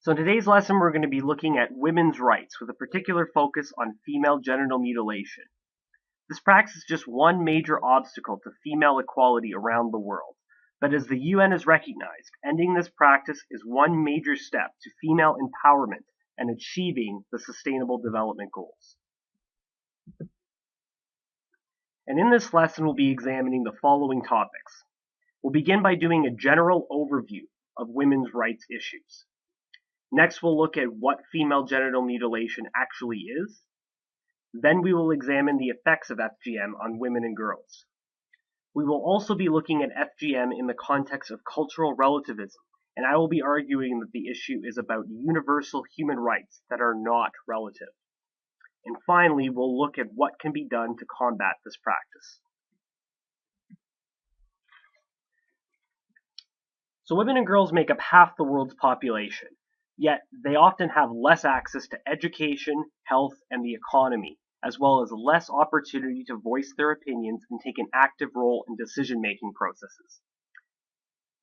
So in today's lesson, we're going to be looking at women's rights with a particular focus on female genital mutilation. This practice is just one major obstacle to female equality around the world. But as the UN has recognized, ending this practice is one major step to female empowerment and achieving the Sustainable Development Goals. And in this lesson, we'll be examining the following topics. We'll begin by doing a general overview of women's rights issues. Next, we'll look at what female genital mutilation actually is. Then we will examine the effects of FGM on women and girls. We will also be looking at FGM in the context of cultural relativism, and I will be arguing that the issue is about universal human rights that are not relative. And finally, we'll look at what can be done to combat this practice. So women and girls make up half the world's population, yet they often have less access to education, health, and the economy, as well as less opportunity to voice their opinions and take an active role in decision-making processes.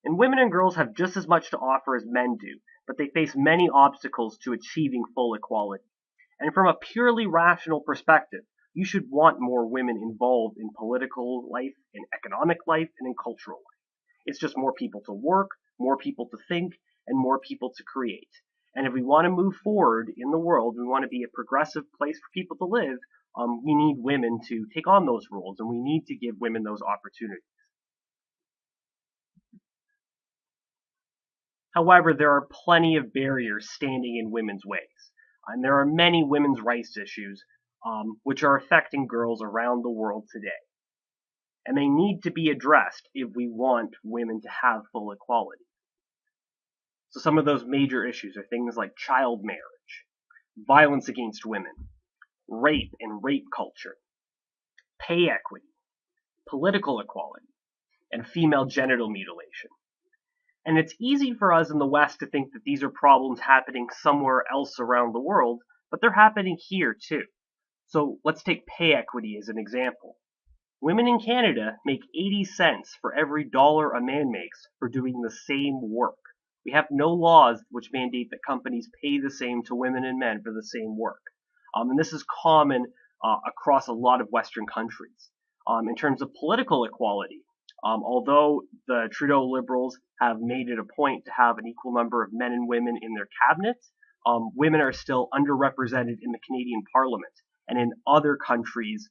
And women and girls have just as much to offer as men do, but they face many obstacles to achieving full equality. And from a purely rational perspective, you should want more women involved in political life, in economic life, and in cultural life. It's just more people to work, more people to think, and more people to create. And if we want to move forward in the world, we want to be a progressive place for people to live, we need women to take on those roles, and we need to give women those opportunities. However, there are plenty of barriers standing in women's ways, and there are many women's rights issues which are affecting girls around the world today. And they need to be addressed if we want women to have full equality. So some of those major issues are things like child marriage, violence against women, rape and rape culture, pay equity, political equality, and female genital mutilation. And it's easy for us in the West to think that these are problems happening somewhere else around the world, but they're happening here too. So let's take pay equity as an example. Women in Canada make 80 cents for every dollar a man makes for doing the same work. We have no laws which mandate that companies pay the same to women and men for the same work. And this is common across a lot of Western countries. In terms of political equality, although the Trudeau Liberals have made it a point to have an equal number of men and women in their cabinets, women are still underrepresented in the Canadian Parliament and in other countries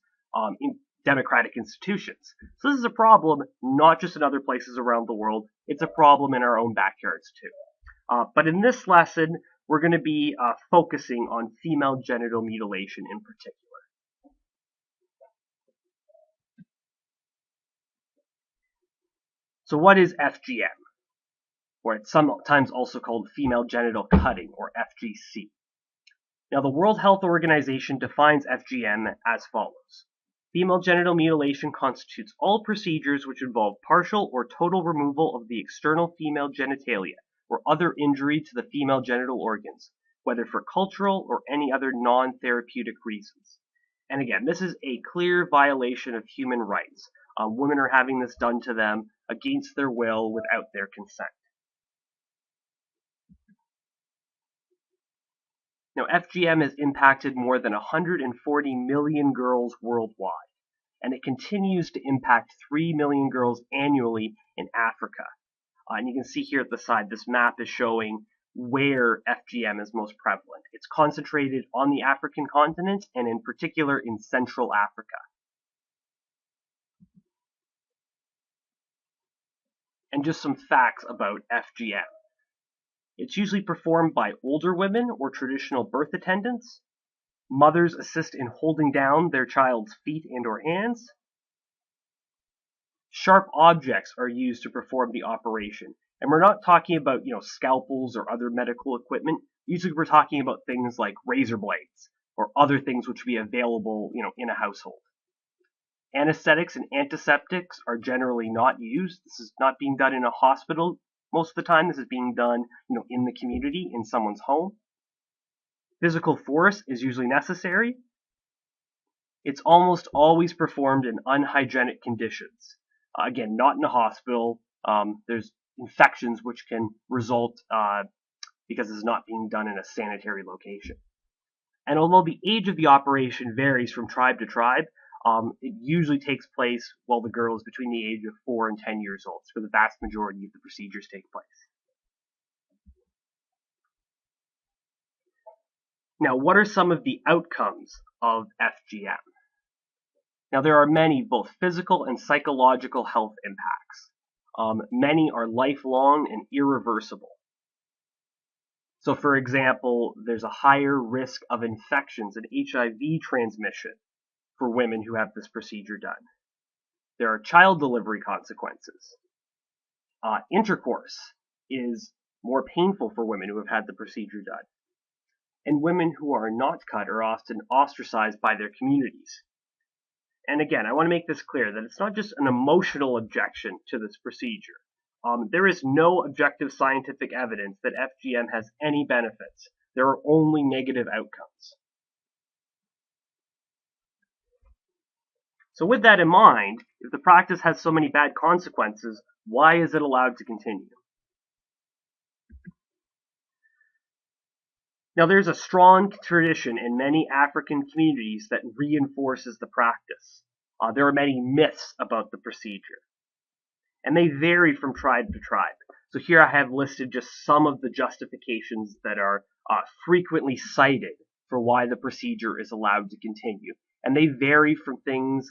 in democratic institutions. So this is a problem not just in other places around the world, it's a problem in our own backyards too. But in this lesson, we're going to be focusing on female genital mutilation in particular. So what is FGM? Or it's sometimes also called female genital cutting, or FGC. Now the World Health Organization defines FGM as follows. Female genital mutilation constitutes all procedures which involve partial or total removal of the external female genitalia or other injury to the female genital organs, whether for cultural or any other non-therapeutic reasons. And again, this is a clear violation of human rights. Women are having this done to them against their will without their consent. Now, FGM has impacted more than 140 million girls worldwide, and it continues to impact 3 million girls annually in Africa. And you can see here at the side, this map is showing where FGM is most prevalent. It's concentrated on the African continent, and in particular in Central Africa. And just some facts about FGM. It's usually performed by older women or traditional birth attendants. Mothers assist in holding down their child's feet and or hands. Sharp objects are used to perform the operation. And we're not talking about, scalpels or other medical equipment. Usually we're talking about things like razor blades or other things which would be available, in a household. Anesthetics and antiseptics are generally not used. This is not being done in a hospital. Most of the time, this is being done, in the community, in someone's home. Physical force is usually necessary. It's almost always performed in unhygienic conditions. Again, not in a hospital. There's infections which can result because it's not being done in a sanitary location. And although the age of the operation varies from tribe to tribe, it usually takes place while the girl is between the age of 4 and 10 years old. So the vast majority of the procedures take place. Now, what are some of the outcomes of FGM? Now, there are many both physical and psychological health impacts. Many are lifelong and irreversible. So, for example, there's a higher risk of infections and HIV transmission for women who have this procedure done. There are child delivery consequences. Intercourse is more painful for women who have had the procedure done. And women who are not cut are often ostracized by their communities. And again, I want to make this clear that it's not just an emotional objection to this procedure. There is no objective scientific evidence that FGM has any benefits. There are only negative outcomes. So with that in mind, if the practice has so many bad consequences, why is it allowed to continue? Now, there's a strong tradition in many African communities that reinforces the practice. There are many myths about the procedure, and they vary from tribe to tribe. So here I have listed just some of the justifications that are frequently cited for why the procedure is allowed to continue. And they vary from things,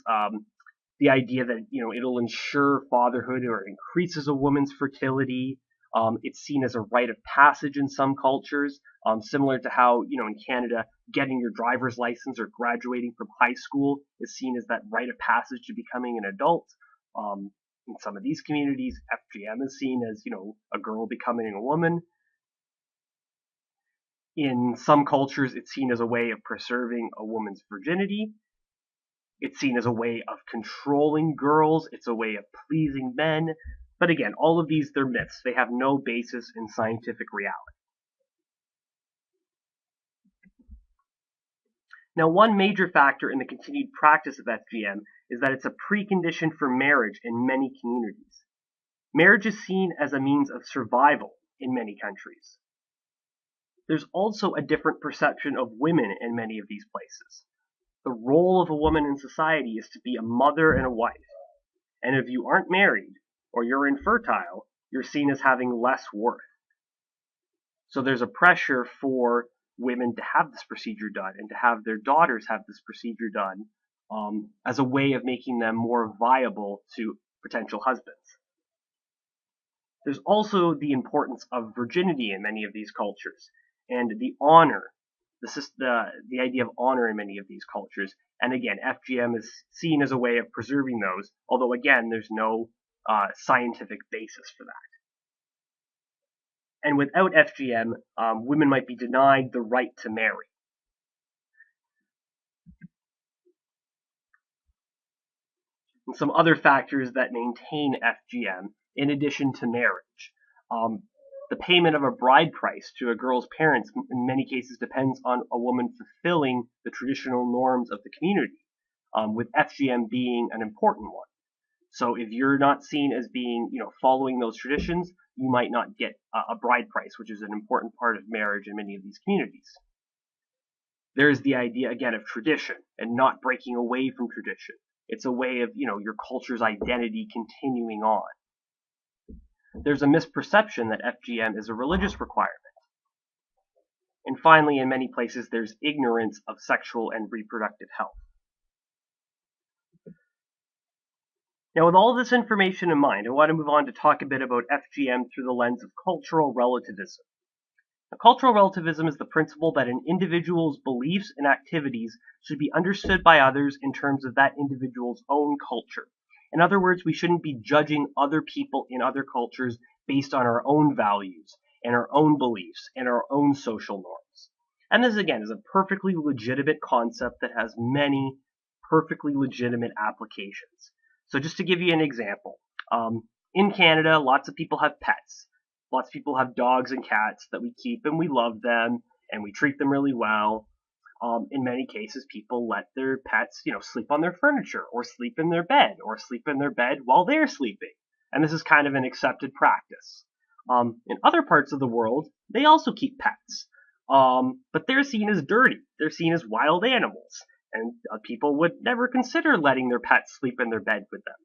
the idea that it'll ensure fatherhood or increases a woman's fertility. It's seen as a rite of passage in some cultures, similar to how, in Canada, getting your driver's license or graduating from high school is seen as that rite of passage to becoming an adult. In some of these communities, FGM is seen as, a girl becoming a woman. In some cultures, it's seen as a way of preserving a woman's virginity. It's seen as a way of controlling girls. It's a way of pleasing men. But again, all of these, they're myths. They have no basis in scientific reality. Now, one major factor in the continued practice of FGM is that it's a precondition for marriage in many communities. Marriage is seen as a means of survival in many countries. There's also a different perception of women in many of these places. The role of a woman in society is to be a mother and a wife. And if you aren't married, or you're infertile, you're seen as having less worth. So there's a pressure for women to have this procedure done and to have their daughters have this procedure done as a way of making them more viable to potential husbands. There's also the importance of virginity in many of these cultures and the honor, the idea of honor in many of these cultures. And again, FGM is seen as a way of preserving those, although again, there's no scientific basis for that. And without FGM, women might be denied the right to marry. And some other factors that maintain FGM, in addition to marriage. The payment of a bride price to a girl's parents in many cases depends on a woman fulfilling the traditional norms of the community, with FGM being an important one. So if you're not seen as being, following those traditions, you might not get a bride price, which is an important part of marriage in many of these communities. There's the idea, again, of tradition and not breaking away from tradition. It's a way of, your culture's identity continuing on. There's a misperception that FGM is a religious requirement. And finally, in many places, there's ignorance of sexual and reproductive health. Now, with all this information in mind, I want to move on to talk a bit about FGM through the lens of cultural relativism. Now, cultural relativism is the principle that an individual's beliefs and activities should be understood by others in terms of that individual's own culture. In other words, we shouldn't be judging other people in other cultures based on our own values and our own beliefs and our own social norms. And this, again, is a perfectly legitimate concept that has many perfectly legitimate applications. So just to give you an example, in Canada, lots of people have pets. Lots of people have dogs and cats that we keep and we love them and we treat them really well. In many cases, people let their pets, sleep on their furniture or sleep in their bed while they're sleeping. And this is kind of an accepted practice. In other parts of the world, they also keep pets. But they're seen as dirty. They're seen as wild animals. And people would never consider letting their pets sleep in their bed with them.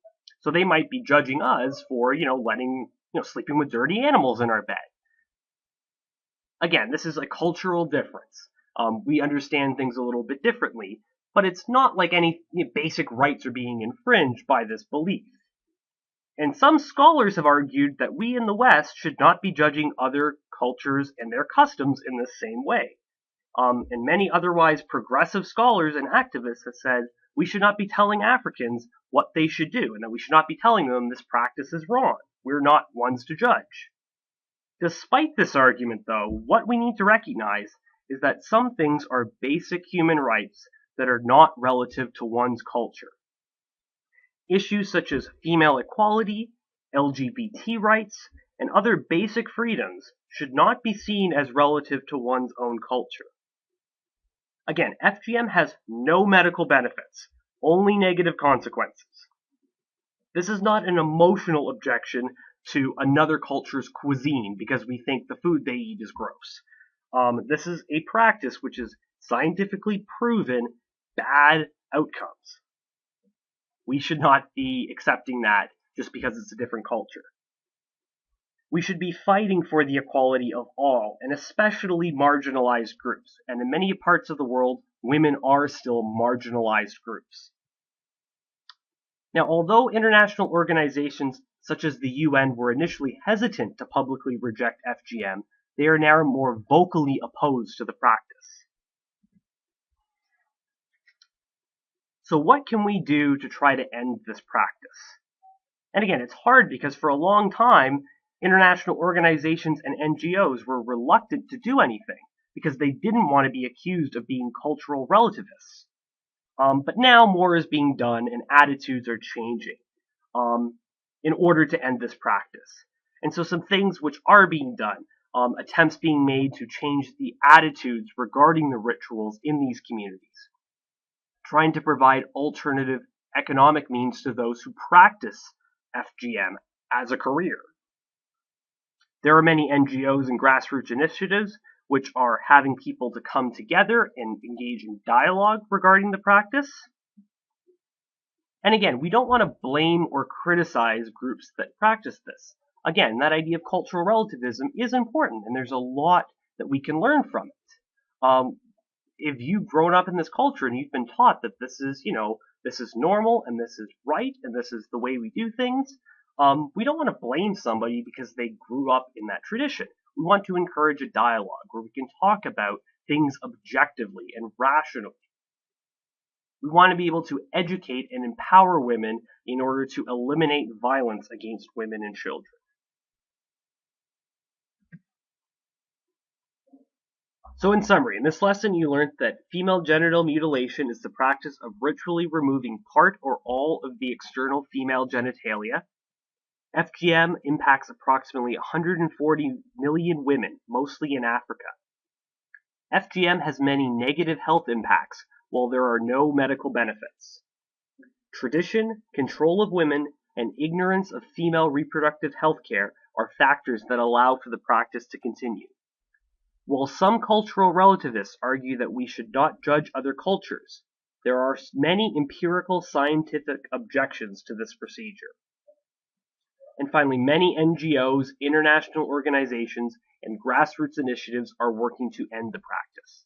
So they might be judging us for, sleeping with dirty animals in our bed. Again, this is a cultural difference. We understand things a little bit differently, but it's not like any basic rights are being infringed by this belief. And some scholars have argued that we in the West should not be judging other cultures and their customs in the same way. And many otherwise progressive scholars and activists have said we should not be telling Africans what they should do, and that we should not be telling them this practice is wrong. We're not ones to judge. Despite this argument, though, what we need to recognize is that some things are basic human rights that are not relative to one's culture. Issues such as female equality, LGBT rights, and other basic freedoms should not be seen as relative to one's own culture. Again, FGM has no medical benefits, only negative consequences. This is not an emotional objection to another culture's cuisine because we think the food they eat is gross. This is a practice which is scientifically proven bad outcomes. We should not be accepting that just because it's a different culture. We should be fighting for the equality of all, and especially marginalized groups. And in many parts of the world, women are still marginalized groups. Now, although international organizations such as the UN were initially hesitant to publicly reject FGM, they are now more vocally opposed to the practice. So what can we do to try to end this practice? And again, it's hard because for a long time, international organizations and NGOs were reluctant to do anything because they didn't want to be accused of being cultural relativists. But now more is being done and attitudes are changing in order to end this practice. And so some things which are being done, attempts being made to change the attitudes regarding the rituals in these communities. Trying to provide alternative economic means to those who practice FGM as a career. There are many NGOs and grassroots initiatives which are having people to come together and engage in dialogue regarding the practice. And again, we don't want to blame or criticize groups that practice this. Again, that idea of cultural relativism is important, and there's a lot that we can learn from it. If you've grown up in this culture and you've been taught that this is, this is normal and this is right and this is the way we do things, we don't want to blame somebody because they grew up in that tradition. We want to encourage a dialogue where we can talk about things objectively and rationally. We want to be able to educate and empower women in order to eliminate violence against women and children. So in summary, in this lesson you learned that female genital mutilation is the practice of ritually removing part or all of the external female genitalia. FGM impacts approximately 140 million women, mostly in Africa. FGM has many negative health impacts, while there are no medical benefits. Tradition, control of women, and ignorance of female reproductive health care are factors that allow for the practice to continue. While some cultural relativists argue that we should not judge other cultures, there are many empirical scientific objections to this procedure. And finally, many NGOs, international organizations, and grassroots initiatives are working to end the practice.